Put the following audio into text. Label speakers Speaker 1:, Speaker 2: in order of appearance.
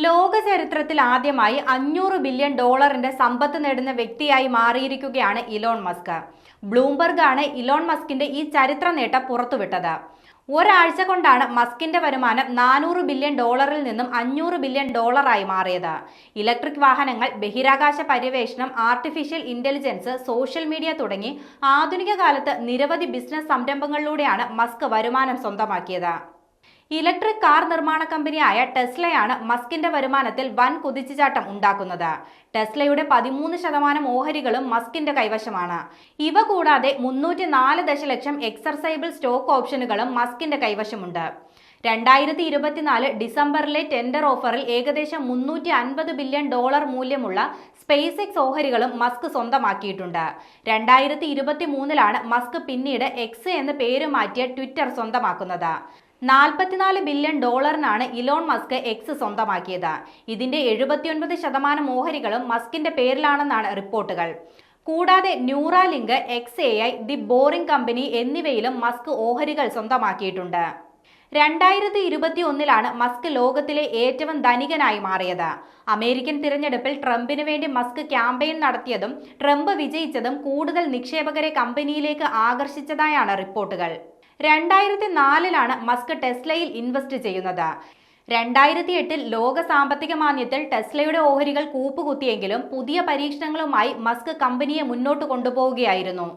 Speaker 1: ലോക ചരിത്രത്തിൽ ആദ്യമായി $500 ബില്യൺ സമ്പത്ത് നേടുന്ന വ്യക്തിയായി മാറിയിരിക്കുകയാണ് ഇലോൺ മസ്ക്. ബ്ലൂംബർഗ് ആണ് ഇലോൺ മസ്കിന്റെ ഈ ചരിത്ര നേട്ടം പുറത്തുവിട്ടത്. ഒരാഴ്ച കൊണ്ടാണ് മസ്കിന്റെ വരുമാനം $400 ബില്യൺ നിന്നും $500 ബില്യൺ ആയി മാറിയത്. ഇലക്ട്രിക് വാഹനങ്ങൾ, ബഹിരാകാശ പര്യവേഷണം, ആർട്ടിഫിഷ്യൽ ഇന്റലിജൻസ്, സോഷ്യൽ മീഡിയ തുടങ്ങി ആധുനിക കാലത്ത് നിരവധി ബിസിനസ് സംരംഭങ്ങളിലൂടെയാണ് മസ്ക് വരുമാനം സ്വന്തമാക്കിയത്. ഇലക്ട്രിക് കാർ നിർമ്മാണ കമ്പനിയായ ടെസ്ലയാണ് മസ്കിന്റെ വരുമാനത്തിൽ വൻ കുതിച്ചുചാട്ടം ഉണ്ടാക്കുന്നത്. ടെസ്ലയുടെ 13% ഓഹരികളും മസ്കിന്റെ കൈവശമാണ്. ഇവ കൂടാതെ 304 ദശലക്ഷം എക്സർസൈബിൾ സ്റ്റോക്ക് ഓപ്ഷനുകളും മസ്കിന്റെ കൈവശമുണ്ട്. 2024 ഡിസംബറിലെ ടെൻഡർ ഓഫറിൽ ഏകദേശം $350 ബില്യൺ മൂല്യമുള്ള സ്പേസ് എക്സ് ഓഹരികളും മസ്ക് സ്വന്തമാക്കിയിട്ടുണ്ട്. 2023 മസ്ക് പിന്നീട് എക്സ് എന്ന് പേര് മാറ്റിയ ട്വിറ്റർ സ്വന്തമാക്കുന്നത്. $44 ബില്യൺ ഇലോൺ മസ്ക് എക്സ് സ്വന്തമാക്കിയത്. ഇതിന്റെ 79% ഓഹരികളും മസ്കിന്റെ പേരിലാണെന്നാണ് റിപ്പോർട്ടുകൾ. കൂടാതെ Neuralink, XAI, the Boring Company എന്നിവയിലും മസ്ക് ഓഹരികൾ സ്വന്തമാക്കിയിട്ടുണ്ട്. 2021 മസ്ക് ലോകത്തിലെ ഏറ്റവും ധനികനായി മാറിയത്. അമേരിക്കൻ തിരഞ്ഞെടുപ്പിൽ ട്രംപിന് വേണ്ടി മസ്ക് ക്യാമ്പയിൻ നടത്തിയതും ട്രംപ് വിജയിച്ചതും കൂടുതൽ നിക്ഷേപകരെ കമ്പനിയിലേക്ക് ആകർഷിച്ചതായാണ് റിപ്പോർട്ടുകൾ. 2004 മസ്ക് ടെസ്ലയിൽ ഇൻവെസ്റ്റ് ചെയ്യുന്നത്. 2008 ലോക സാമ്പത്തിക മാന്ദ്യത്തിൽ ടെസ്ലയുടെ ഓഹരികൾ കൂപ്പുകുത്തിയെങ്കിലും പുതിയ പരീക്ഷണങ്ങളുമായി മസ്ക് കമ്പനിയെ മുന്നോട്ട് കൊണ്ടുപോവുകയായിരുന്നു.